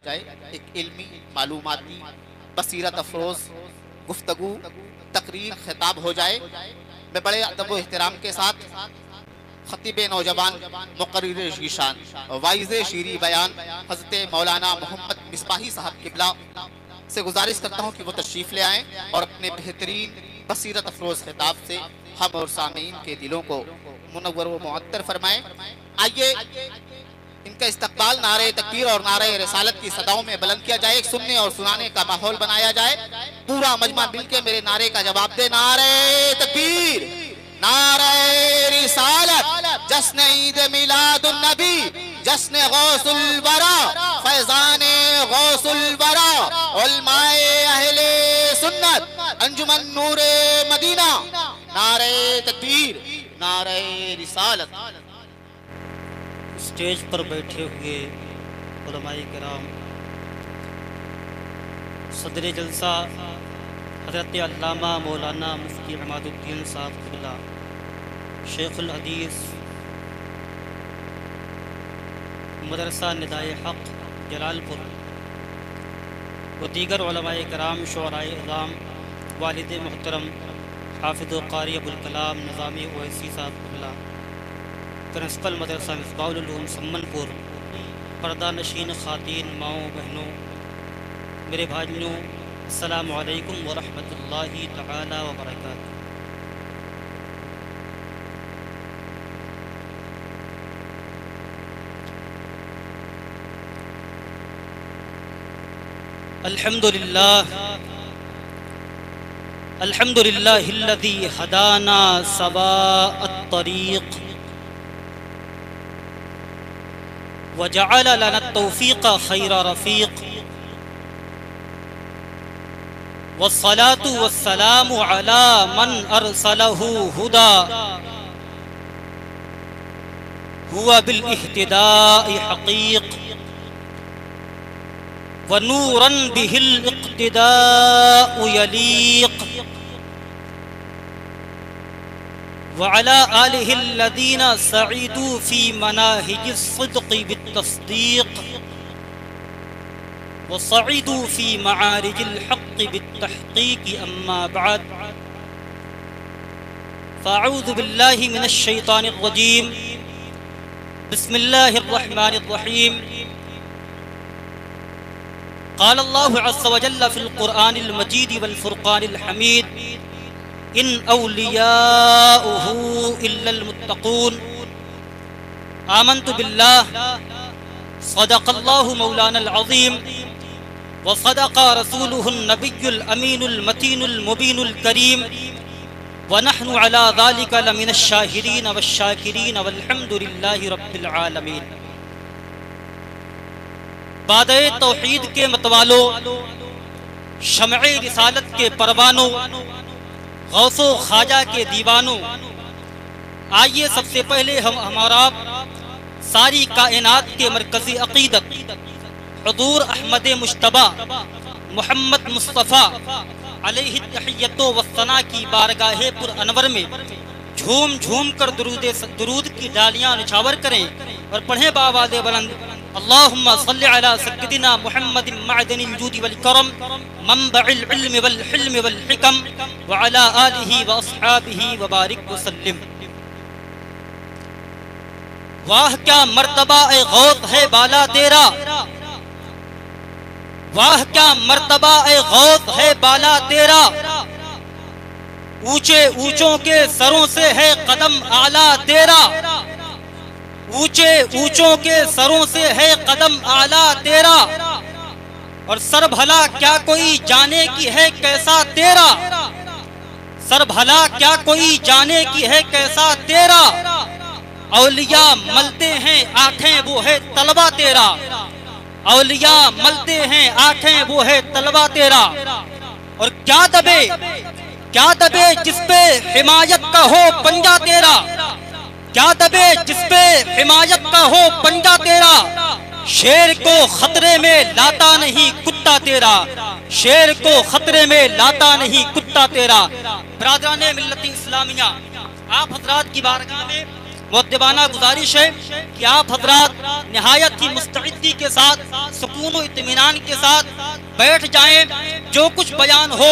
جائے ایک علمی معلوماتی بصیرت افروز گفتگو تقریر خطاب ہو جائے. میں بڑے ادب و احترام کے ساتھ خطیب نوجوان مقرر ذیشان واعظ شیریں بیان حضرت مولانا محمد مصباحی صاحب قبلہ سے گزارش کرتا ہوں کہ وہ تشریف لے آئیں اور اپنے بہترین بصیرت افروز خطاب سے ہم اور سامعین کے دلوں کو منور و معطر فرمائیں. آئیے ان کا استقبال نعرہ تکبیر اور نعرہ رسالت کی صداؤں میں بلند کیا جائے. ایک سننے اور سنانے کا ماحول بنایا جائے. پورا مجمع مل کے میرے نعرے کا جواب دے. نعرہ تکبیر، نعرہ رسالت، جشن عید میلاد النبی، جشن غوث الورا، فیضان غوث الورا، علماء اہل سنت، انجمن نور مدینہ. نعرہ تکبیر، نعرہ رسالت. اسٹیج پر بیٹھے ہوئے علماء کرام، صدر جلسہ حضرت علامہ مولانا مفتی عماد الدین صاحب قبلہ، شیخ الحدیث مدرسہ ندائے حق جلال پور و دیگر علماء کرام، شعراء اعظام، والد محترم حافظ و قاری ابوالکلام نظامی اویسی صاحب قبلہ، پرنسپل مدرسہ مصباح العلوم سمن پور، پردہ نشین خواتین، ماؤں، بہنوں، میرے بھائیوں، السلام علیکم ورحمۃ اللہ تعالی وبرکاتہ. الحمد للہ الذی ہدانا سواء الطریق وجعل لنا التوفیق خیر رفیق والصلاة والسلام على من ارسلہ ہدا هو بالاہتداء حقیق ونورا به الاقتداء يليق وعلى آله الذين سعيدوا في مناهج الصدق بالتصديق وصعدوا في معارج الحق بالتحقيق. أما بعد، فأعوذ بالله من الشيطان الرجيم. بسم الله الرحمن الرحيم. قال الله عز وجل في القرآن المجيد والفرقان الحميد: إن أولياؤه إلا المتقون. آمنت بالله، صدق الله مولانا العظيم، وصدق رسوله النبي الأمين المتين المبين الكريم، ونحن على ذلك لمن الشاهدين والشاكرين والحمد لله رب العالمين. بادِ توحید کے متوالو، شمع رسالت کے پروانوں، غوث و خواجہ کے دیوانوں، آئیے سب سے پہلے ہمارا ساری کائنات کے مرکزی عقیدت حضور احمد مجتبیٰ محمد مصطفیٰ علیہ التحیۃ والثناء کی بارگاہ پر انور میں جھوم جھوم کر درود کی ڈالیاں نچھاور کریں اور پڑھیں بآواز بلند: اللہم صلی علی سیدنا محمد معدن الجود والکرم منبع العلم والحلم والحکم وعلی آلہ واصحابہ وبارک وسلم. واہ کیا مرتبہ اے غوث ہے بالا تیرا، واہ کیا مرتبہ اے غوث ہے بالا تیرا، اونچے اونچوں کے سروں سے ہے قدم اعلیٰ تیرا، اونچے اونچوں کے سروں سے ہے قدم اعلیٰ تیرا، اور سر بھلا کیا کوئی جانے کی ہے کیسا تیرا، سر بھلا کیا کوئی جانے کی ہے کیسا تیرا، اولیاء ملتے ہیں آنکھیں وہ ہے طلبہ تیرا، اولیاء ملتے ہیں آنکھیں وہ ہے طلبہ تیرا، اور کیا دبے جس پہ حمایت کا ہو پنجہ تیرا، کیا دبے جس پہ حمایت کا ہو پنجہ تیرا، شیر کو خطرے میں لاتا نہیں کتا تیرا، شیر کو خطرے میں لاتا نہیں کتا تیرا. برادران ملت اسلامیہ، آپ حضرات کی بارگاہ میں مؤدبانہ گزارش ہے کہ آپ حضرات نہایت ہی مستعدی کے ساتھ سکون و اطمینان کے ساتھ بیٹھ جائیں. جو کچھ بیان ہو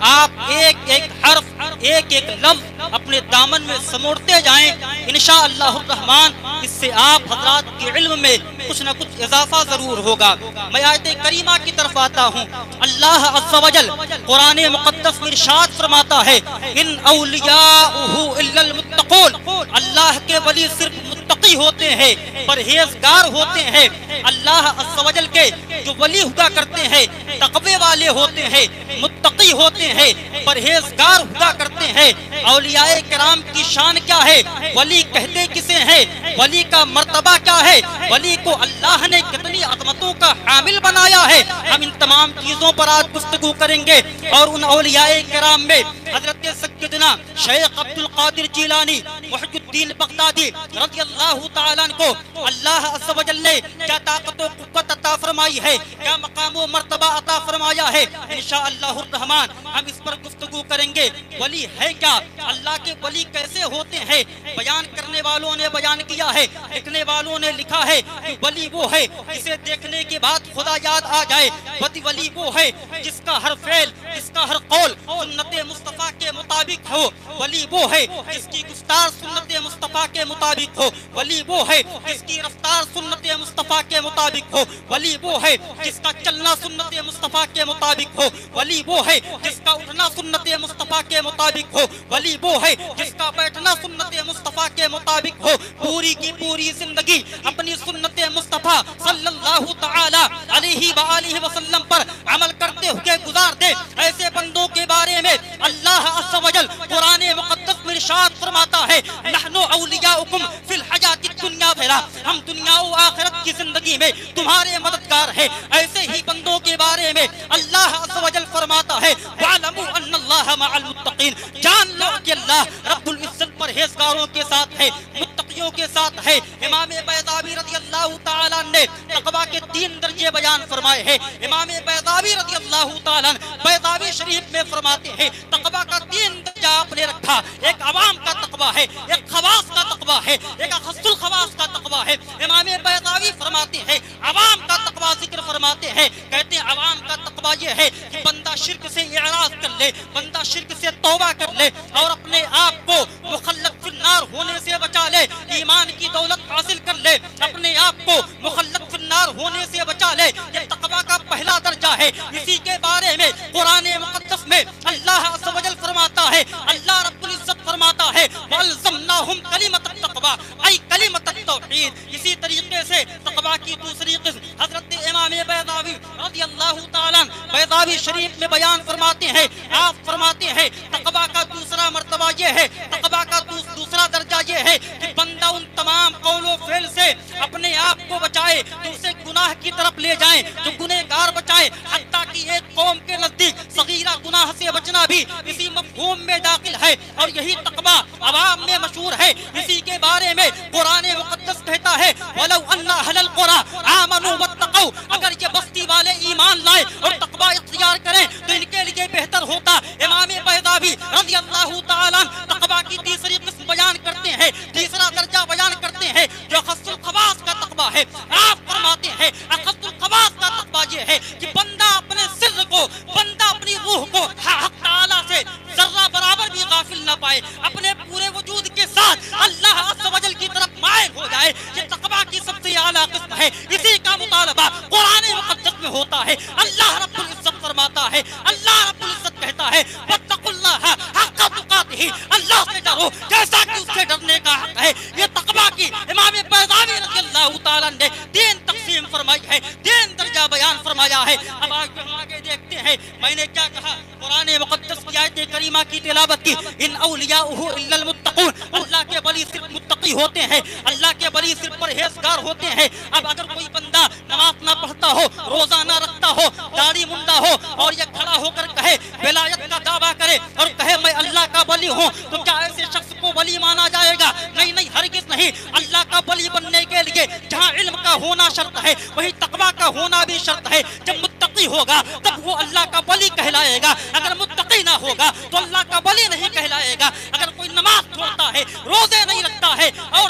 آپ ایک ایک حرف ایک ایک لفظ اپنے دامن میں سموڑتے جائیں. انشاءاللہ الرحمن اس سے آپ حضرات کے علم میں کچھ نہ کچھ اضافہ ضرور ہوگا. میں آیت کریمہ کی طرف آتا ہوں. اللہ عز و جل قرآن مقدس میں ارشاد فرماتا ہے ان اولیاءہ الا المتقون. اللہ کے ولی صرف متقی ہوتے ہیں، پرہیزگار ہوتے ہیں. اللہ عز و جل کے جو ولی ہوا کرتے ہیں تقوی والے ہوتے ہیں، متقی ہوتے ہیں، پرہیزگار ہوا کرتے ہیں. اولیاء کرام کی شان کیا ہے؟ ولی کہتے کسے ہیں؟ ولی کا مرتبہ کیا ہے؟ ولی کو اللہ نے کتنی عظمتوں کا حامل بنایا ہے. ہم ان تمام چیزوں پر آج گفتگو کریں گے. اور ان اولیاء کرام میں حضرت سیدنا شیخ عبد القادر جیلانی محی الدین بغدادی رضی اللہ تعالیٰ عنہ کو اللہ عز و جل نے کیا طاقت و قوت عطا فرمائی ہے، کیا مقام و مرتبہ عطا فرمایا ہے. انشاءاللہ الرحمن ہم اس پر گفتگو کریں گے. ولی ہے کیا؟ اللہ کے ولی کیسے ہوتے ہیں؟ بیان کرنے والوں نے بیان کیا ہے، لکھنے والوں نے لکھا ہے کہ ولی وہ ہے جسے دیکھنے کے بعد خدا یاد آ جائے. ولی وہ ہے جس کا ہر فعل، جس کا ہر قول سنت مصطفیٰ کے مطابق ہو. ولی وہ ہے جس کی گفتار سنت مصطفیٰ کے مطابق ہو. ولی وہ ہے جس کی رفتار سنت مصطفیٰ کے مطابق ہو. ولی وہ ہے جس کا چلنا سنت مصطفیٰ کے مطابق ہو. ولی وہ ہے جس کا اٹھنا سنت مصطفیٰ کے مطابق ہو. ولی وہ ہے جس کا بیٹھنا سنت مصطفیٰ کے مطابق ہو. پوری کی پوری زندگی اپنی سنت مصطفیٰ صلی اللہ تعالی علیہ وآلہ وسلم پر عمل کرتے ہوئے گزار دے. ایسے بندوں کے بارے میں اللہ عز و جل قرآن مقدس میں ارشاد فرماتا ہے نحن اولیاؤکم فی الحیات الدنیا بھلا، ہم دنیا و آخرت کی زندگی میں تمہارے مددگار ہیں. ایسے ہی بندوں کے بارے میں اللہ عز و جل فرماتا ہے وَاعْلَمُوا أَنَّ اللَّهَ مَعَ الْمُتَّقِينَ، جان لو کہ اللہ رب العزت پرہیزگاروں کے ساتھ ہے، متقیوں کے ساتھ ہے. امام بیضاوی رضی اللہ تعالیٰ نے تقویٰ کے 3 درجے بیان فرمائے ہیں. امام بیضاوی رضی اللہ تعالیٰ بیضاوی شریف میں فرماتے ہیں تقویٰ کا 3 درجہ آپ نے رکھا. ایک عوام کا تقویٰ ہے، ایک خواص کا تقویٰ ہے، ایک اخص الخواص کا تقویٰ ہے. امام بیضاوی فرماتے ہیں عوام کا تقویٰ ذکر فرماتے ہیں. کہتے ہیں عوام کا تقویٰ یہ ہے کہ بندہ شرک سے اعراض کر لے، بندہ شرک سے توبہ کر لے اور اپنے آپ کو مخلد فی النار ہونے سے بچا لے، ایمان کی دولت حاصل کر لے، اپنے آپ کو مخلد فی النار ہونے سے بچا لے. یہ تقویٰ کا پہلا درجہ ہے. اسی کے بارے میں قرآن مقدس میں اللہ عز و جل فرماتا ہے، اللہ رب العزت فرماتا ہے وَأَلْزَمْنَاهُمْ كَلِمَةَ التَّقْوَىٰ أي كَلِمَةَ التَّوْحِيدِ. اسی طریقے سے تقویٰ کی دوسری قسم حضرت امام بیضاوی رضی اللہ تعالیٰ بیضاوی شریف میں بیان فرماتے ہیں. آپ فرماتے ہیں تقویٰ کا دوسرا مرتبہ یہ ہے، تقویٰ کا دوسرا درجہ یہ ہے کہ بندہ ان تمام قول و فعل سے اپنے آپ کو بچائے تو اسے گناہ کی طرف لے جائیں، تو گنہگار بچائے. حتیٰ کہ ایک قوم کے نزدیک صغیرہ گناہ سے بچنا بھی اسی مفہوم میں داخل ہے اور یہی تقویٰ عوام میں مشہور ہے. اسی کے بارے میں قرآن مقدس کہتا ہے وَلَوْ أَنَّ أَهْلَ الْقُرَىٰ آمَنُوا وَاتَّقَوْا، اگر یہ بستی والے ایمان لائے اور تقویٰ اختیار کریں تو ان کے لیے بہتر ہوتا. امام بیضاوی رضی اللہ تعالیٰ تقویٰ کی تیسری قسم بیان کرتے ہیں، تیسرا درجہ بیان کرتے ہیں جو اخص الخواص کا تقویٰ ہے. آپ فرماتے ہیں اخص الخواص کا تقویٰ یہ ہے کہ بندہ اپنے سر کو، بندہ اپنی روح کو حق تعالیٰ سے ذرہ برابر بھی غافل نہ پائے، اپنے پورے وجود کے ساتھ اللہ عز و جل کی طرف مائل ہو جائے. یہ تقویٰ کی سب سے اعلیٰ قسم ہے. اسی کا مطالبہ قرآن مقدس میں ہوتا ہے. اللہ رب العزت فرماتا ہے، اللہ رب العزت کہتا ہے وَاتَّقُوا اللَّهَ حَقَّ تُقَاتِهِ، اللہ سے ڈرو جیسا کہ اس سے ڈرنے کا حق ہے. یہ تقویٰ کی امام بیضاوی رضی اللہ تعالیٰ نے 3 تقسیم فرمائی ہے، 3 درجہ بیان فرمایا ہے. اب آگے دیکھتے ہیں میں نے کیا کہا. قرآن مقدس کی آیت کریمہ کی تلاوت کی ان اولیاؤہ الا المتقون، اللہ کے ولی صرف متقی ہوتے ہیں، اللہ کے ولی صرف پرہیزگار ہوتے ہیں. اب اگر کوئی بندہ نماز نہ پڑھتا ہو، روزہ نہ رکھتا ہو، داڑھی منڈا ہو اور یہ کھڑا ہو کر کہے ولایت کا دعویٰ کرے اور کہے میں اللہ کا ولی ہوں، تو کیا ایسے شخص کو ولی مانا جائے گا؟ نہیں نہیں، ہرگز نہیں. اللہ کا ولی بننے کے لیے جہاں علم کا ہونا شرط ہے وہی تقویٰ کا ہونا بھی شرط ہے. جب متقی ہوگا تب وہ اللہ کا ولی کہلائے گا، اگر متقی نہ ہوگا تو اللہ کا ولی نہیں کہلائے گا. اگر کوئی نماز چھوڑتا ہے، روزے نہیں رکھتا ہے اور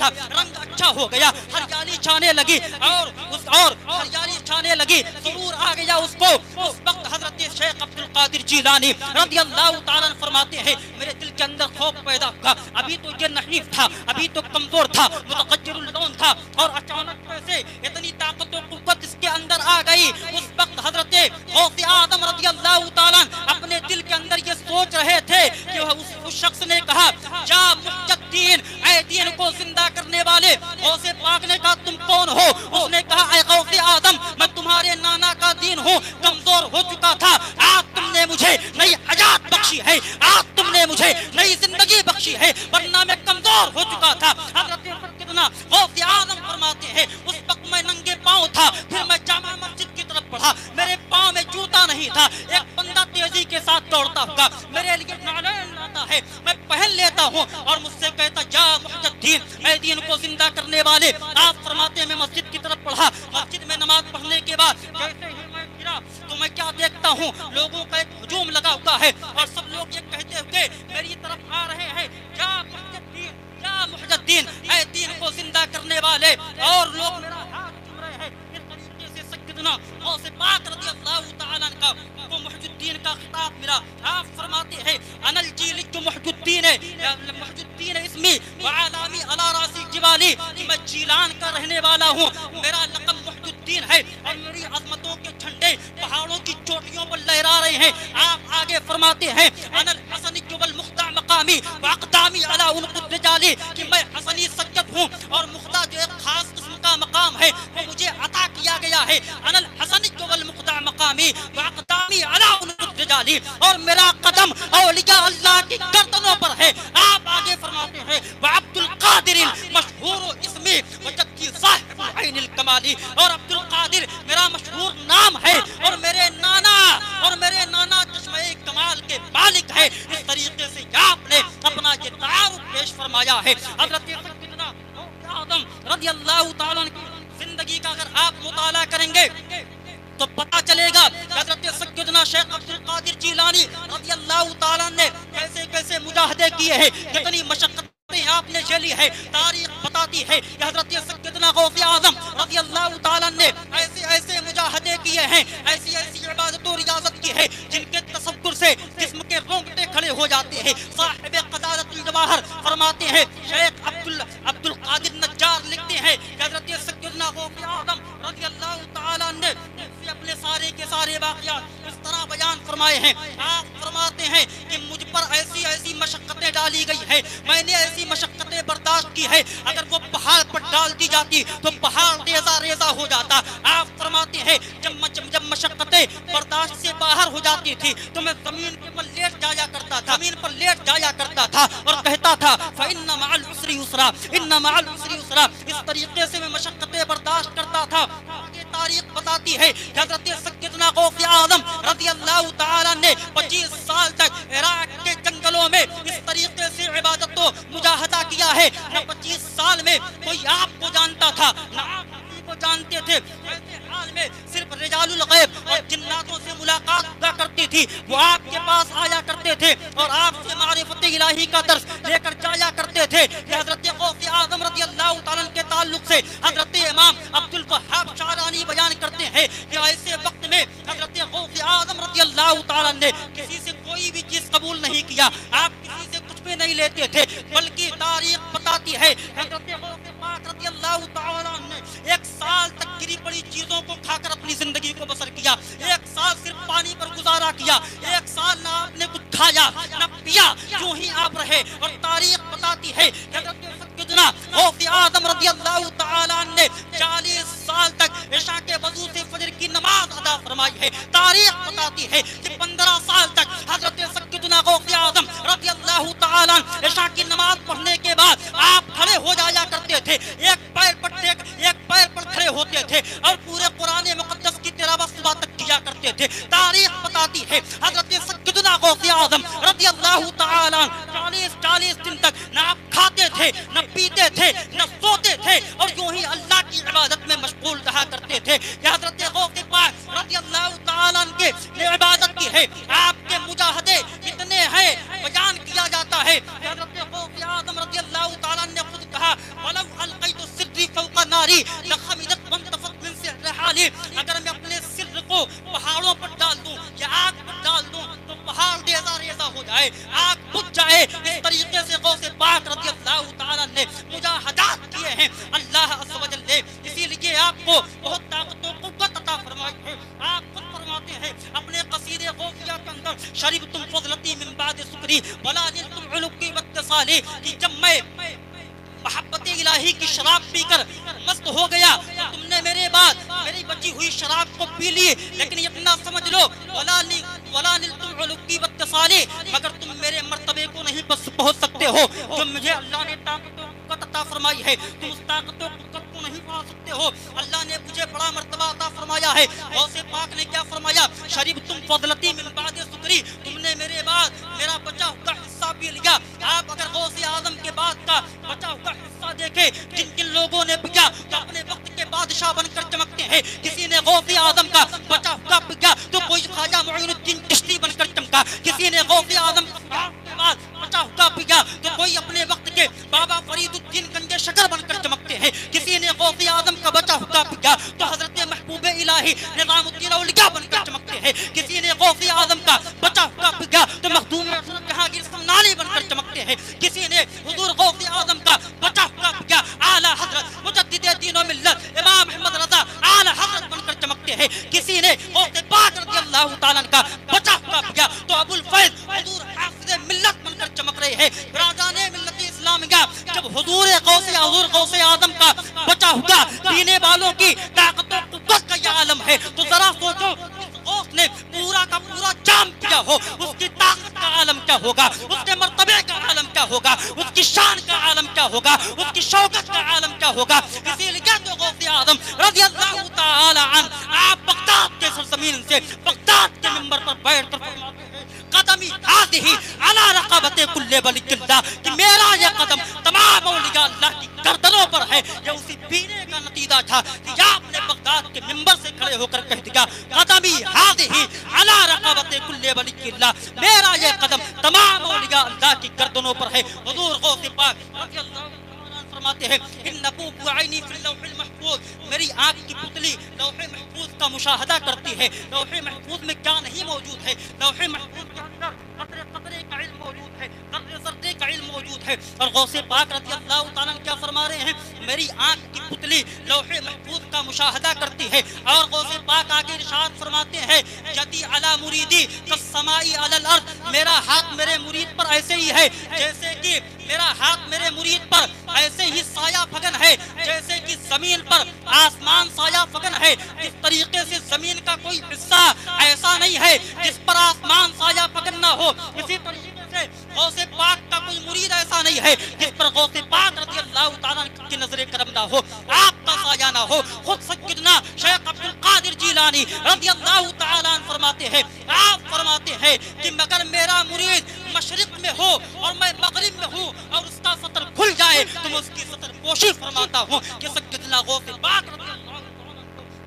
تھا رنگ اچھا ہو گیا، ہریالی چھانے لگی اور ہریالی چھانے لگی، سرور آ گیا اس کو۔ اس وقت حضرت شیخ عبد القادر جیلانی رضی اللہ تعالیٰ عنہ فرماتے ہیں میرے دل کے اندر خوف پیدا ہوا، ابھی تو یہ نحیف تھا، ابھی تو کمزور تھا، متغیر اللون تھا، اور اچانک کیسے اتنی طاقت و قوت اس کے اندر آ گئی۔ اس وقت حضرت غوث اعظم رضی اللہ تعالیٰ اپنے دل کے اندر یہ سوچ رہے تھے کہ اس شخص نے کہا یا محی الدین، اے دین کو زندہ کرنے والے، غوث پاک نے کہا تم کون ہو؟ اس نے کہا اے غوث اعظم میں تمہارے نانا کا دین ہوں، کمزور ہو چکا تھا، آج تم نے مجھے نئی حیات بخشی ہے، آج تم نے مجھے نئی زندگی بخشی ہے، ورنہ میں کمزور ہو چکا تھا۔ حضرت سیدنا غوث اعظم فرماتے ہیں اس وقت میں ننگے پاؤں تھا، پھر میں جامع مسجد کی طرف بڑھا، میرے پاؤں میں جوتا نہیں تھا، ایک بندہ تیزی کے ساتھ دوڑتا ہوگا میرے لیے نعلین لاتا ہے، میں پہن لیتا ہوں اور مجھ سے کہتا یا محی الدین، اے دین کو زندہ کرنے والے۔ آپ فرماتے ہیں میں مسجد کی طرف بڑھا، مسجد میں نماز پڑھنے کے بعد جیسے ہی میں گرا تو میں کیا دیکھتا ہوں، لوگوں کا ایک ہجوم لگا ہوا ہے اور سب لوگ یہ کہتے ہوئے میری طرف آ رہے ہیں یا محی الدین، یا محی الدین، اے دین کو زندہ کرنے والے، اور لوگ میرا ہاتھ چوم رہے ہیں۔ اس طریقے سے سیدنا غوث پاک رضی اللہ تعالیٰ عنہ کو محی الدین کا خطاب ملا۔ آپ فرماتے ہیں انا الجیل محی الدین، محی الدین اسمی وعلامی علی راسی جبالی، کہ میں جیلان کا رہنے والا ہوں، میرا لقب محی الدین ہے اور میری عظمتوں کے جھنڈے پہاڑوں کی چوٹیوں پر لہرا رہے ہیں۔ آپ آگے فرماتے ہیں انا الحسنی والمخدع مقامی واقدامی علی عنق الرجال، کہ میں حسنی سجد ہوں اور مخدع جو ایک خاص قسم کا مقام ہے وہ مجھے عطا کیا گیا ہے۔ انا الحسنی والمخدع مقامی واقدامی علی عنق الرجال، اور میرا قدم اولیاء اللہ کی گردنوں پر ہے۔ آپ آگے فرماتے ہیں وعبد القادر مشہور اسمی وجدی صاحب العین الکمالی، اور عبد القادر میرا مشہور نام ہے اور میرے نانا چشمہ کمال کے مالک ہے۔ اس طریقے سے آپ نے اپنا یہ تعارف پیش فرمایا ہے۔ حضرت سیدنا غوث اعظم رضی اللہ تعالیٰ عنہ کی زندگی کا اگر آپ مطالعہ کریں گے تو پتا چلے گا حضرت سیدنا شیخ عبد القادر جیلانی رضی اللہ تعالیٰ نے کیسے کیسے مجاہدے کیے ہیں، کتنی مشقت آپ نے جھیلی ہے۔ تاریخ بتاتی ہے کہ حضرت سیدنا غوث اعظم رضی اللہ تعالیٰ نے ایسے ایسے مجاہدے کیے ہیں، ایسی ایسی عبادت و ریاضت کی ہے جن کے تصور سے جسم کے رونگٹے کھڑے ہو جاتے ہیں۔ صاحب قدالت الجواہر فرماتے ہیں، شیخ عبد القادر نجار لکھتے ہیں کہ حضرت سیدنا غوث اعظم رضی اللہ تعالیٰ نے اپنے سارے کے سارے واقعات اس طرح بیان فرمائے ہیں۔ آپ فرماتے ہیں کہ مجھ پر ایسی ایسی مشقتیں ڈالی گئی ہے، میں نے ایسی مشقتیں برداشت کی ہے، اگر وہ پہاڑ پر ڈال دی جاتی تو پہاڑ ریزہ ریزہ ہو جاتا۔ آپ فرماتے ہیں جب مشقتیں برداشت سے باہر ہو جاتی تھی تو میں زمین پر لیٹ جایا کرتا تھا اور کہتا تھا فَإِنَّ مَعَ الْعُسْرِ يُسْرًا، إِنَّ مَعَ الْعُسْرِ يُسْرًا۔ اس طریقے سے میں مشقتیں برداشت کرتا تھا۔ آگے تاریخ بتاتی ہے کہ حضرت سیدنا غوث اعظم رضی اللہ تعالیٰ نے 25 سال تک عراق کے جنگلوں میں اس طریقے سے عبادت و مجاہدہ کیا ہے۔ نہ 25 سال میں کوئی آپ کو جانتا تھا، نہ آپ کسی کو جانتے تھے۔ ایسے حال میں صرف رجال الغیب اور جناتوں سے ملاقات ہوا کرتی تھی، وہ آپ کے پاس آیا کرتے تھے اور آپ سے معرفت الہی کا درس لے کر جایا کرتے تھے۔ کہ حضرت غوث اعظم رضی اللہ تعالیٰ کے تعلق سے حضرت امام عبد الوہاب شعرانی بیان کرتے ہیں کہ ایسے وقت میں حضرت غوث اعظم رضی اللہ تعالیٰ نے کسی سے کوئی بھی چیز قبول نہیں کیا، آپ کسی سے کچھ بھی نہیں لیتے تھے، بلکہ تاریخ بتاتی ہے حضرت غوث پاک رضی اللہ تعالیٰ نے 1 سال تک گری پڑی چیزوں کو کھا کر اپنی زندگی کو بسر کیا، 1 سال صرف پانی پر گزارا کیا، 1 سال نہ آپ نے کچھ کھایا نہ پیا، یوں ہی آپ رہے۔ اور تاریخ بتاتی ہے کہ حضرت سیدنا غوث اعظم رضی اللہ تعالیٰ نے 40 سال تک عشاء کے وضو سے فجر کی نماز ادا فرمائی ہے۔ تاریخ بتاتی ہے کہ 15 سال تک حضرت سیدنا غوث اعظم رضی اللہ تعالیٰ عشاء کی نماز پڑھنے کے بعد آپ کھڑے ہو جایا کرتے تھے، ایک پیر پر کھڑے ہوتے تھے اور پورے قرآن مقدس کی تلاوت صبح تک کیا کرتے تھے۔ تاریخ بتاتی ہے حضرت سیدنا غوث اعظم رضی اللہ تعالیٰ 40 دن تک نہ آپ کھاتے تھے، نہ پیتے تھے، نہ سوتے تھے، اور یوں ہی اللہ کی عبادت میں مشغول رہا کرتے تھے۔ حضرت غوث پاک رضی اللہ تعالیٰ کے نے عبادت کی ہے، آپ کے مجاہدے اتنے ہیں، بیان کیا جاتا ہے۔ حضرت غوث اعظم رضی اللہ تعالیٰ نے خود کہا وَلَوْ شربتم فضلتی من بعد سکری ولا نلتم علوکی واتصالی، کہ جب میں محبت الہی کی شراب پی کر مست ہو گیا تو تم نے میرے بعد میری بچی ہوئی شراب کو پی لی، لیکن اتنا سمجھ لو ولا نلتم علوکی واتصالی، مگر تم میرے مرتبے کو نہیں پہنچ سکتے ہو جو مجھے اللہ نے طاقت و قوت عطا فرمائی ہے، تم اس طاقت و قوت کو نہیں پا سکتے ہو۔ اللہ نے مجھے بڑا مرتبہ عطا فرمایا ہے۔ غوث پاک نے کیا فرمایا؟ شربتم فضلتی من بعد سکری، تم نے میرے بعد میرا بچا ہوا حصہ پی لیا۔ آپ اگر غوث اعظم کے بعد کا بچا ہوا حصہ دیکھیں جن جن لوگوں نے پیا تو اپنے وقت کے بادشاہ بن کر چمکتے ہیں۔ کسی نے غوث اعظم کا بچا ہوا پیا تو کوئی خواجہ معین الدین چشتی بن کر چمکا، کسی نے غوث اعظم کا بچا ہوا پیا تو کوئی اپنے وقت کے بابا فرید الدین گنج شکر بن کر چمکتے ہیں، کسی نے غوث اعظم کا بچا ہوا پیا تو حضرت محبوب الہی نظام الدین اولیاء بن کر چمکتے ہیں، کسی نے غوث اعظم کا بچا ہوا پیا تو مخدوم جہانگیر سمنانی بن کر چمکتے ہیں، کسی نے حضور غوث اعظم کا بچا ہوا پیا اعلیٰ حضرت مجدد دین و ملت امام احمد رضا اعلیٰ حضرت بن کر چمکتے ہیں، کسی نے غوث پاک رضی اللہ تعالیٰ کا بچا ہوا پیا تو ابو الفیض حضور حافظ ملت بن کر چمک رہے ہیں۔ برادران ملت اسلامیہ، جب حضور غوث اعظم کا بچا ہوا پینے والوں کی طاقت و قوت کا یہ عالم ہے تو ذرا سوچو غوث نے پورا کا پورا جام کیا ہو، اس کی طاقت کا عالم کیا ہوگا، اس کے مرتبے کا عالم کیا ہوگا، اس کی شان کا عالم کیا ہوگا، اس کی شوکت کا عالم کیا ہوگا۔ اسی لیے تو غوث اعظم رضی اللہ تعالی عنہ آپ بغداد کے سرزمین سے بغداد کے منبر پر بیٹھ کر فرماتے ہیں قدمی ہاتھی علی رقبت کل ولی اللہ، کہ میرا یہ قدم تمام اولیاء اللہ کی گردنوں پر ہے۔ یہ اسی پینے کا نتیجہ تھا کہ آپ نے بغداد کے منبر سے کھڑے ہو کر کہہ دیا قدمی ہاتھی علی رقبت کل ولی اللہ، میرا یہ قدم تمام اولیاء اللہ کی گردنوں پر ہے۔ حضور غوث پاک رضی اللہ فرماتے ہیں ان نبوب عینی فی اللوح المحفوظ، میری آنکھ کی پتلی لوح محفوظ کا مشاہدہ کرتی ہے۔ لوح محفوظ میں کیا نہیں موجود ہے؟ لوح محفوظ کے اندر قطرے قطرے کا علم موجود ہے، ذرے ذرے کا علم موجود ہے۔ اور غوث پاک رضی اللہ تعالیٰ کیا فرما رہے ہیں؟ میری آنکھ کی پتلی لوح محفوظ کا مشاہدہ کرتی ہے۔ اور غوث پاک آگے ارشاد فرماتے ہیں یدی علی مریدی کالسماء علی الارض، میرا ہاتھ میرے مرید پر ایسے ہی ہے جیسے کہ میرا ہاتھ میرے مرید پر ایسے ہی سایہ فگن ہے جیسے کہ زمین پر آسمان سایہ فگن ہے۔ اس طریقے سے زمین کا کوئی حصہ ایسا نہیں ہے جس پر آسمان سایہ فگن نہ ہو، اسی طریقے سے غوث پاک کا کوئی مرید ایسا نہیں ہے جس پر غوث پاک رضی اللہ تعالیٰ کی نظر کرم نہ ہو، آپ کا سایہ نہ ہو۔ خود سیدنا شیخ عبد القادر جیلانی رضی اللہ تعالیٰ عنہ فرماتے ہیں، آپ فرماتے ہیں کہ مگر میرا مرید مشرق میں ہو اور میں مغرب میں ہوں اور اس کا سطر کھل جائے تو میں اس کی سطر پوشی فرماتا ہوں کہ سیدنا غوث پاک رضی اللہ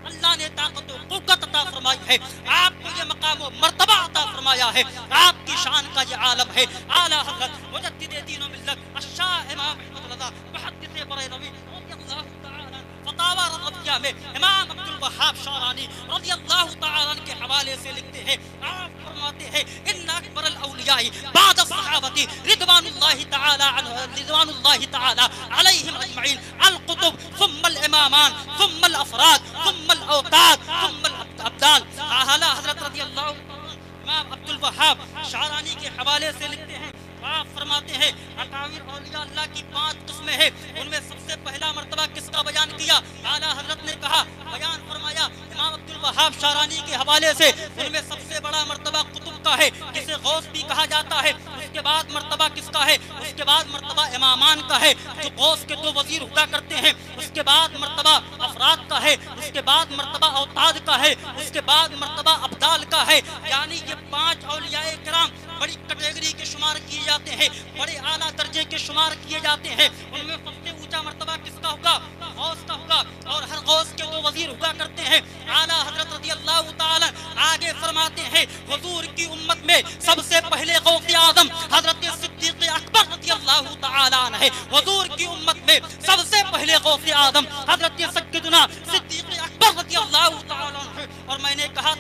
اللہ نے طاقت و قوت عطا فرمائی ہے، آپ کو یہ مقام و مرتبہ عطا فرمایا ہے، آپ کی شان کا یہ عالم ہے۔ اعلیٰ حضرت مجدد دین و ملت الشاہ امام احمد رضا محدث بریلوی رضی اللہ تعالی فتاوی رضویہ میں امام عبد الوہاب شعرانی رضی اللہ تعالی کے حوالے سے لکھتے ہیں، آپ فرماتے ہیں ان اکبر الاولیاء بعد الصحابہ رضوان اللہ تعالی علیہم اجمعین القطب ثم الامامان ثم الافراد ثم الاوتاد ثم الابدال۔ اعلیٰ حضرت رضی اللہ امام عبد الوہاب شعرانی کے حوالے سے لکھتے ہیں، آپ فرماتے ہیں اکابر اولیاء اللہ کی 5 قسمیں ہیں، ان میں سب سے پہلا مرتبہ کس کا بیان کیا؟ اعلیٰ حضرت نے کہا بیان فرمایا امام عبد الوہاب شعرانی کے حوالے سے ان میں سب سے بڑا مرتبہ قطب کا ہے جسے غوث بھی کہا جاتا ہے۔ اس کے بعد مرتبہ کس کا ہے؟ اس کے بعد مرتبہ امامان کا ہے جو غوث کے 2 وزیر ہوا کرتے ہیں۔ اس کے بعد مرتبہ افراد کا ہے، اس کے بعد مرتبہ اوتاد کا ہے، اس کے بعد مرتبہ ابدال کا ہے۔ یعنی یہ 5 اولیاء کرام بڑی کیٹیگری کے شمار کیے جاتے ہیں، بڑے اعلیٰ درجے کے شمار کیے جاتے ہیں۔ ان میں سب سے اونچا مرتبہ کس کا ہوگا؟ غوث کا ہوگا، اور ہر غوث کے 2 وزیر ہوا کرتے ہیں۔ اعلیٰ حضرت رضی اللہ تعالی آگے فرماتے ہیں حضور کی امت میں سب سے پہلے غوث اعظم حضرت صدیق اکبر رضی اللہ تعالی عنہ ہے۔ حضور کی امت میں سب سے پہلے غوث اعظم حضرت سیدنا صدیق اکبر رضی اللہ تعالی عنہ ہے۔ اور میں نے کہا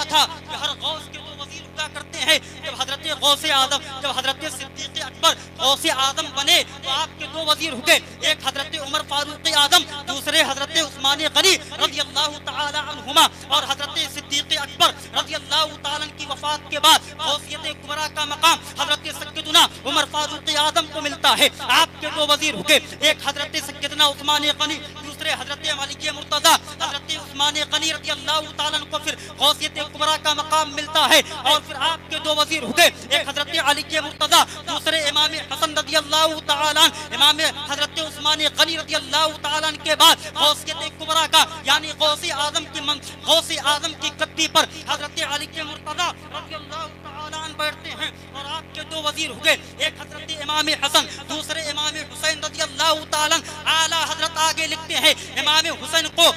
تھا کہ ہر غوث کے 2 وزیر ہوا کرتے ہیں۔ جب حضرت غوث اعظم جب حضرت صدیق اکبر اکبر غوث اعظم بنے تو آپ کے دو وزیر ہوئے، ایک حضرت عمر فاروق اعظم، دوسرے حضرت عثمان غنی رضی اللہ تعالی عنہما، اور حضرت صدیق اکبر رضی اللہ تعالی عنہ کی وفات کے بعد غوثیت کبریٰ کا مقام حضرت سیدنا عمر فاروق اعظم کو ملتا ہے۔ آپ کے دو وزیر ہوئے، ایک حضرت سیدنا عثمان غنی، دوسرے حضرت علی مرتضیٰ۔ حضرت عثمان غنی رضی اللہ تعالیٰ عنہ کو پھر غوثیت کبریٰ کا مقام ملتا ہے، اور پھر آپ کے دو وزیر ہوئے، ایک حضرت علی مرتضیٰ، دوسرے امام حسن رضی اللہ تعالیٰ عنہ۔ امام حضرت عثمان غنی رضی اللہ تعالیٰ عنہ کے بعد غوثیت کبریٰ کا یعنی غوث اعظم کی گدی پر حضرت علی مرتضیٰ رضی اللہ تعالیٰ عنہ بیٹھتے ہیں، اور آپ کے دو وزیر ہوئے، ایک حضرت امام حسن، دوسرے امام حسین رضی اللہ تعالیٰ عنہ۔ اعلیٰ حضرت آگے لکھتے ہیں امام حسن کو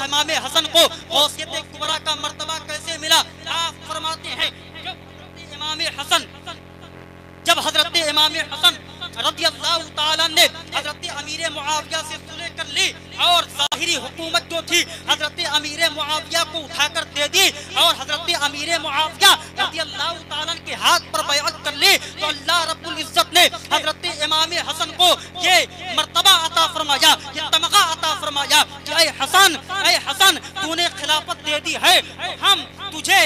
امام حسن کو غوثیت کبریٰ کا مرتبہ کیسے ملا؟ آپ فرماتے ہیں جب حضرت امام حسن رضی اللہ تعالیٰ نے حضرت امیر معاویہ سے صلح کر لی اور ظاہری حکومت جو تھی حضرت امیر معاویہ کو اٹھا کر دے دی اور حضرت امیر معاویہ رضی اللہ تعالیٰ کے ہاتھ پر بیعت کر لی، تو اللہ رب العزت نے حضرت امام حسن کو یہ مرتبہ عطا فرمایا، یہ تمغہ عطا فرمایا کہ اے حسن تو نے خلافت دے دی ہے، ہم تجھے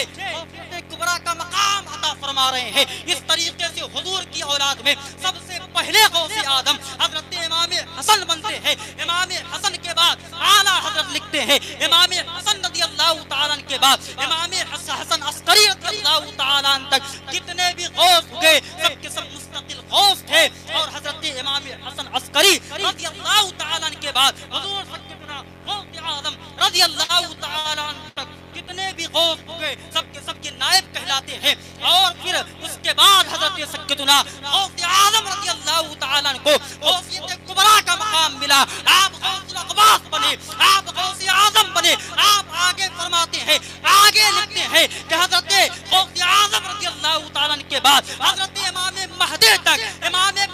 کبریٰ کا مقام عطا فرما رہے ہیں۔ اس طریقے سے حضور کی اولاد میں سب سے پہلے غوث اعظم حضرت امام حسن بنتے ہیں۔ امام حسن کے بعد اعلیٰ حضرت لکھتے ہیں امام حسن رضی اللہ تعالیٰ کے بعد امام حسن عسکری رضی اللہ تعالیٰ تک جتنے بھی غوث ہوئے سب کے سب مستقل غوث تھے، اور حضرت امام حسن عسکری رضی اللہ تعالیٰ کے بعد حضور سیدنا غوث اعظم رضی اللہ تعالیٰ تک جتنے بھی غوث ہوئے سب کے نائب کہلاتے ہیں۔ اور پھر اس کے بعد حضرت سیدنا غوث اعظم رضی اللہ تعالیٰ کو غوثیت کبریٰ کا مقام ملا، آپ غوث الاقواس بنے، آپ غوث اعظم بنے۔ آپ آگے فرماتے ہیں، آگے لکھتے ہیں کہ حضرت غوث اعظم رضی اللہ تعالیٰ کے بعد حضرت امام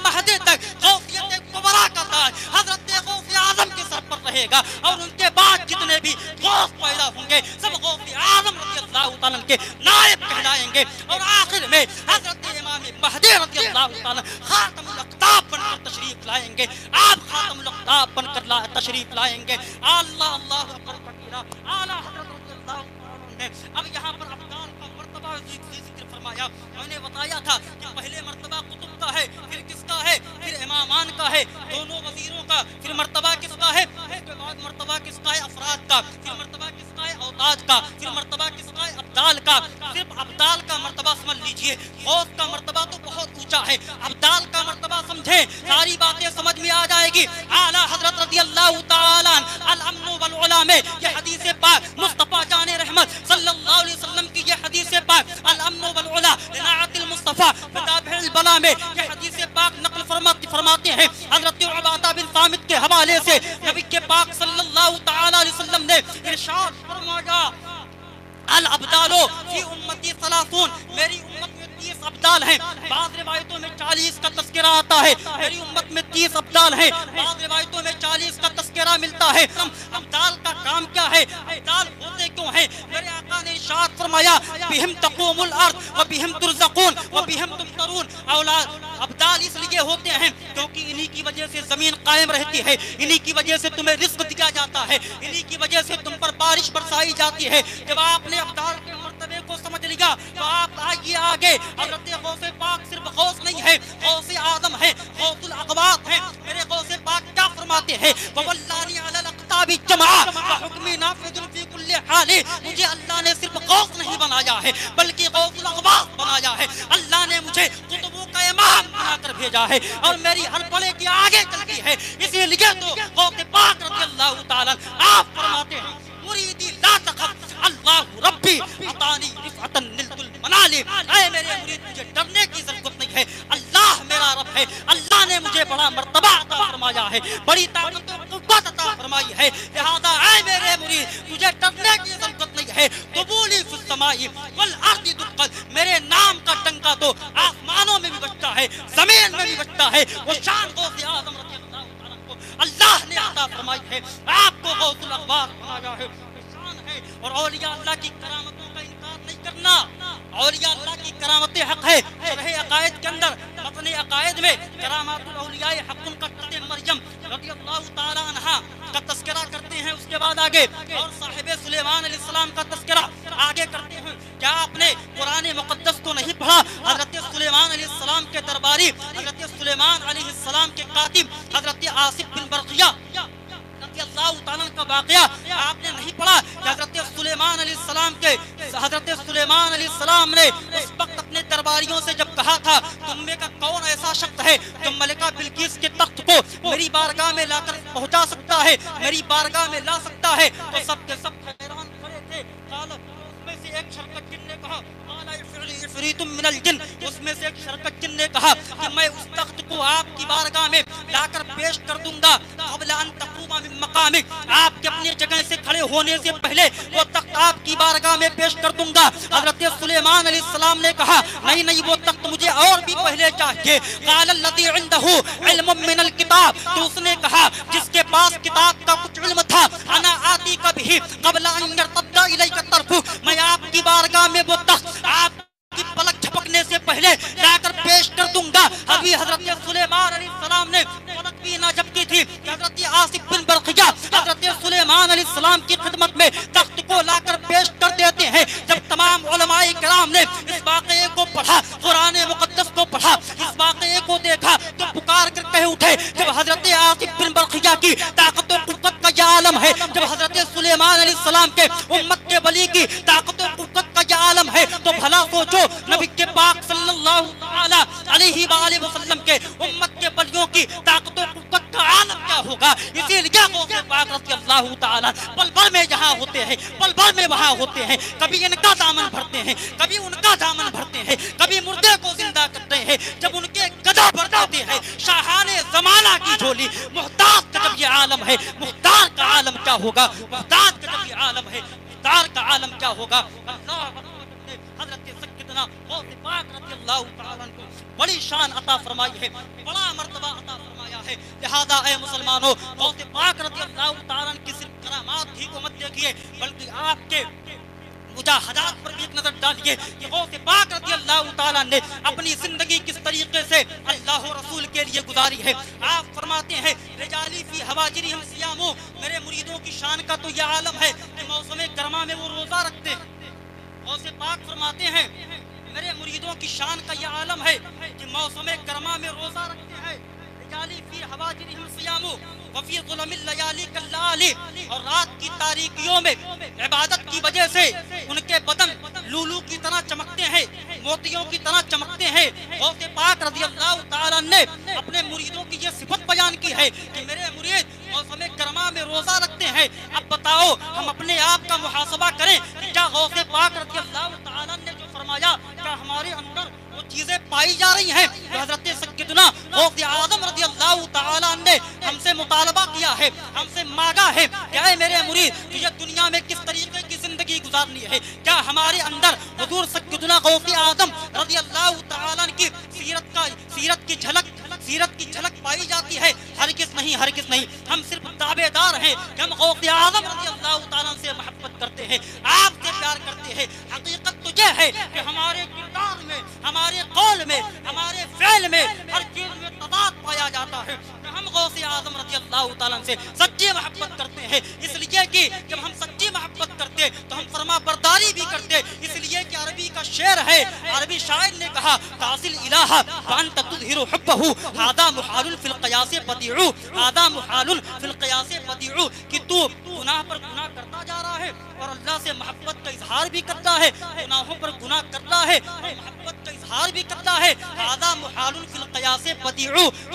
مہدی تک غوثیت کبریٰ کا تاج حضرت غوث اعظم کے سر پر رہے گا، اور ان کے بعد جتنے بھی غوث پیدا ہوں گے سب غوث اعظم رضی اللہ تعالیٰ کے نائب کہلائیں گے، اور آخر میں حضرت امام مہدی رضی اللہ تعالیٰ خاتم الاقطاب بن کر تشریف لائیں گے۔ آپ خاتم الاقطاب بن کر تشریف لائیں گے۔ اللہ اکبر کبیرہ۔ اعلیٰ حضرت رضی اللہ تعالیٰ نے اب یہاں پر ابدال کا مرتبہ ذکر فرمایا۔ میں نے بتایا تھا کہ پہلے مرتبہ قطب کا ہے، پھر کس کا ہے؟ پھر امامان کا ہے، دونوں وزیروں کا۔ پھر مرتبہ کس کا ہے؟ اس کے بعد مرتبہ کس کا ہے؟ افراد کا۔ پھر مرتبہ کس کا ہے؟ اوتاد کا۔ پھر مرتبہ کس کا ہے؟ ابدال کا۔ صرف ابدال کا مرتبہ سمجھ لیجئے، غوث کا مرتبہ تو بہت اونچا ہے، ابدال کا مرتبہ سمجھیں ساری باتیں سمجھ میں آ جائے گی۔ اعلیٰ حضرت رضی اللہ تعالیٰ الامن والعلا میں یہ حدیث پاک مصطفیٰ جان رحمت صلی اللہ علیہ وسلم کی یہ حدیث پاک الامن والعلا لناعت المصطفیٰ فتابع البلا میں یہ حدیث پاک نقل فرماتے ہیں حضرت عبادہ بن صامت کے حوالے سے نبی کے پاک صلی اللہ تعالیٰ علیہ وسلم نے ارشاد فرمایا، الابدالو فی امتی 30، میری امت میں 30 ابدال ہیں۔ بعض روایتوں میں 40 کا تذکرہ آتا ہے، میری امت میں 30 ابدال ہیں، بعض روایتوں میں 40 کا تذکرہ ملتا ہے۔ ابدال کا کام کیا ہے؟ ابدال ہوتے کیوں ہیں؟ میرے آقا نے ارشاد فرمایا، بہم تقوم الارض و بہم ترزقون و بہم تمطرون۔ ابدال اس لیے ہوتے ہیں کیونکہ انہی کی وجہ سے زمین قائم رہتی ہے، انہی کی وجہ سے تمہیں رزق دیا جاتا ہے، انہی کی وجہ سے تم پر بارش برسائی جاتی ہے۔ جب آپ نے ابدال کے مرتبے کو سمجھ لیا تو آپ آئیے آگے۔ حضرت غوث پاک صرف غوث نہیں ہے، غوث اعظم ہے، غوث الاقواس ہے۔ میرے غوث پاک کیا فرماتے ہیں؟ وَوَلَّانِي عَلَى الْأَقْطَابِ جَمْعًا وَحُكْمِي نَافِذٌ فِي كُلِّ حَالٍ۔ مجھے اللہ نے صرف غوث نہیں بنایا ہے بلکہ غوث الاقواس بنایا ہے۔ اللہ نے مجھے قطبوں کا امام بنا کر بھیجا ہے اور میری ہر پلے کی آگے چلتی ہے، اسی لیے تو غوث پاک رضی اللہ تعالیٰ آپ فرماتے ہیں، مریدی لا تخف اللہ ربی عطانی رفعۃ نلت المنال۔ اے میرے مرید مجھے ڈرنے کی ضرورت نہیں ہے، اللہ میرا رب ہے، اللہ نے مجھے بڑا مرتبہ عطا فرمایا ہے، بڑی طاقت و قوت عطا فرمائی ہے، لہذا اے میرے مرید تجھے ڈرنے کی ضرورت نہیں ہے۔ قبولی فی السماء والارض دقا، میرے نام کا ڈنکا تو آسمانوں میں بھی بجتا ہے، زمین میں بھی بجتا ہے۔ وہ شان غوث اعظم رضی اللہ تعالیٰ کو اللہ نے عطا فرمائی ہے، آپ کو غوث الاقواس بنایا ہے، شان ہے۔ اور اولیاء اللہ کی کرامتوں کا انکار نہیں کرنا، اولیاء اللہ کی کرامتیں حق ہے۔ شرح عقائد کے اندر اپنے عقائد میں کرامات الاولیاء حق القطع مریم رضی اللہ تعالی عنہا کا تذکرہ کرتے ہیں. اس کے بعد آگے اور صاحب سلیمان علیہ السلام کا تذکرہ آگے کرتے ہیں. کیا آپ نے قرآن مقدس کو نہیں پڑھا؟ حضرت سلیمان علیہ السلام کے درباری، حضرت سلیمان علیہ السلام کے کاتب حضرت آصف بن برقیہ رضی اللہ تعالیٰ کا واقعہ آپ نے نہیں پڑھا کہ حضرت سلیمان علیہ السلام نے اس وقت اپنے درباریوں سے جب کہا تھا تم میں کا کون ایسا شخص ہے جو ملکہ بلقیس کے تخت کو میری بارگاہ میں لا کر پہنچا سکتا ہے، میری بارگاہ میں لا سکتا ہے، تو سب کے سب حیران کھڑے تھے. اس میں سے ایک شرکت جن نے کہا من الجن، اس میں سے ایک شرکت جن نے کہا کہ میں اس تخت کو آپ کی بارگاہ میں لا کر پیش کر دوں گا قبل ان تقوم من مقامک، آپ کے اپنی جگہ سے کھڑے ہونے سے پہلے وہ تخت آپ کی بارگاہ میں پیش کر دوں گا. حضرت سلیمان علیہ السلام نے کہا نہیں وہ تخت مجھے اور بھی پہلے چاہیے. قال الذی عنده علم من الکتاب، تو اس نے کہا جس کے پاس کتاب کا کچھ علم تھا، انا آتی کبھی قبل ان یرتد الیک طرف، میں آپ کی بارگاہ میں وہ تخت آپ کی پلک جھپکنے سے پہلے لا کر پیش کر دوں گا. ابھی حضرت سلیمان علیہ السلام نے پلک بھی نہ جھپکی تھی کہ حضرت آصف بن برقیہ حضرت سلیمان علیہ السلام کی خدمت میں تخت کو لا کر پیش کر دیتے ہیں. جب تمام علماء کرام نے اس واقعے کو پڑھا، قرآن مقدس کو پڑھا، اس واقعے کو دیکھا تو پکار کر کہہ اٹھے جب حضرت آصف بن برقیہ کی طاقت و قوت کا یہ عالم ہے، جب حضرت سلیمان علیہ السلام کے امت کے ولی کی طاقت و قوت کا یہ عالم ہے، تو بھلا سوچو نبی کے پاک صلی اللہ تعالی علیہ وآلہ وسلم کے امت کے ولیوں کی طاقت و قوت کا عالم کیا ہوگا. اسی لیے غوث پاک رضی اللہ تعالی پل بھر میں جہاں ہوتے ہیں، پل بھر میں وہاں ہوتے ہیں، کبھی ان کا دامن بھرتے ہیں، کبھی ان کا دامن بھرتے ہیں، کبھی مردے کو زندہ کرتے ہیں. جب ان کے گدا بھر جاتے ہیں شاہان زمانہ کی جھولی، محتاج کا جب یہ عالم ہے، مختار کا عالم کیا ہوگا، محتاج کا جب یہ عالم ہے، مختار کا عالم کیا ہوگا. اللہ حضرت سیدنا غوث پاک رضی اللہ تعالیٰ عنہ کو بڑی شان عطا فرمائی ہے، بڑا مرتبہ عطا فرمایا ہے. لہذا اے مسلمانوں، غوث پاک رضی اللہ تعالیٰ عنہ کی صرف کرامات ہی کو مت دیکھیے، بلکہ آپ کے مجاہدات پر بھی ایک نظر ڈالیے کہ غوث پاک رضی اللہ تعالیٰ نے اپنی زندگی کس طریقے سے اللہ و رسول کے لیے گزاری ہے. آپ فرماتے ہیں رجالی فی حواجرہم صیام، میرے مریدوں کی شان کا تو یہ عالم ہے کہ موسم گرما میں وہ روزہ رکھتے ہیں. غوث پاک فرماتے ہیں میرے مریدوں کی شان کا یہ عالم ہے کہ موسم گرما میں روزہ رکھتے ہیں. رجالی فی حواجرہم صیام وفی ظلم اللیالی کاللیالی، اور رات کی تاریکیوں میں عبادت کی وجہ سے ان کے بدن لولو کی طرح چمکتے ہیں، موتیوں کی طرح چمکتے ہیں. غوث پاک رضی اللہ تعالیٰ نے اپنے مریدوں کی یہ صفت بیان کی ہے کہ میرے مرید موسم گرما میں روزہ رکھتے ہیں. اب بتاؤ ہم اپنے آپ کا محاسبہ کریں کہ کیا غوث پاک رضی اللہ تعالیٰ نے جو فرمایا کیا ہمارے اندر وہ چیزیں پائی جا رہی ہیں؟ حضرت سیدنا غوث اعظم رضی اللہ تعالیٰ نے ہم سے مطالبہ کیا ہے، ہم سے مانگا ہے کہ اے میرے مرید تجھے دنیا میں کس طریقے کی زندگی گزارنی ہے. کیا ہمارے اندر حضور سیدنا غوث اعظم رضی اللہ تعالیٰ کی سیرت کی جھلک پائی جاتی ہے؟ ہرگز نہیں، ہرگز نہیں. ہم صرف دعوے دار ہیں کہ ہم غوث اعظم رضی اللہ تعالیٰ سے محبت کرتے ہیں، آپ سے پیار کرتے ہیں. حقیقت تو یہ ہے کہ ہمارے کردار میں، ہمارے قول میں، ہمارے فعل میں ہر چیز میں تضاد پایا جاتا ہے. ہم غوث اعظم رضی اللہ تعالیٰ سے سچی محبت کرتے ہیں، اس لیے کہ جب ہم سچی محبت کرتے تو ہم فرما برداری بھی کرتے. اس لیے کہ عربی کا شعر ہے، عربی شاعر نے کہا تعصل الہ فانت تظہر حبہ ھذا محال فی القیاس بدیع، ھذا محال فی القیاس بدیع، کہ تو گناہ پر گناہ کرتا جا رہا ہے اور اللہ سے محبت کا اظہار بھی کرتا ہے، گناہوں پر گناہ کرتا ہے اور محبت کا اظہار بھی کرتا ہے. ھذا محال فی القیاس بدیع.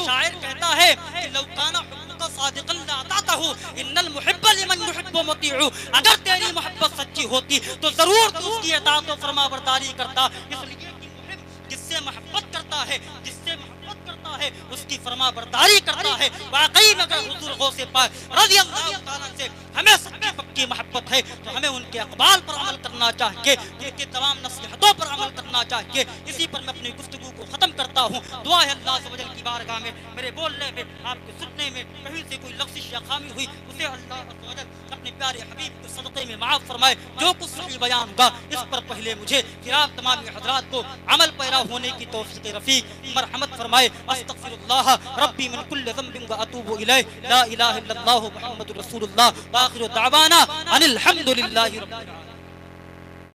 شاعر کہتا ہے کہ لو کان حبک صادقا لاطعتہ ان المحب لمن یحب مطیع، اگر تیری محبت سچی ہوتی تو ضرور تو اس کی اطاعت و فرما برداری کرتا. اس لیے کہ محب جس سے محبت کرتا ہے، جس سے محبت کرتا ہے اس کی فرما برداری کرتا ہے. واقعی میں اگر حضور غوث پاک رضی اللہ تعالیٰ سے ہمیں سچی پکی محبت ہے تو ہمیں ان کے اقوال پر عمل کرنا چاہیے, ان کی تمام نصیحتوں پر عمل کرنا چاہیے. اسی پر میں اپنی گفتگو کو ختم کرتا ہوں. دعا ہے اللہ عز و جل کی بارگاہ میں میرے بولنے میں, آپ کے سننے میں کہیں سے کوئی لفظ یا خامی ہوئی اسے اللہ عز و جل اپنے پیارے حبیب کے صدقے میں معاف فرمائے. جو کچھ صحیح بیان ہوگا اس پر پہلے مجھے پھر آپ تمام حضرات کو عمل پیرا ہونے کی توفیق رفیق مرحمت فرمائے. استغفر اللہ ربی من کل ذنب واتوب الیہ. لا الہ الا اللہ محمد رسول اللہ. واخر دعوانا ان الحمد للہ رب العالمین.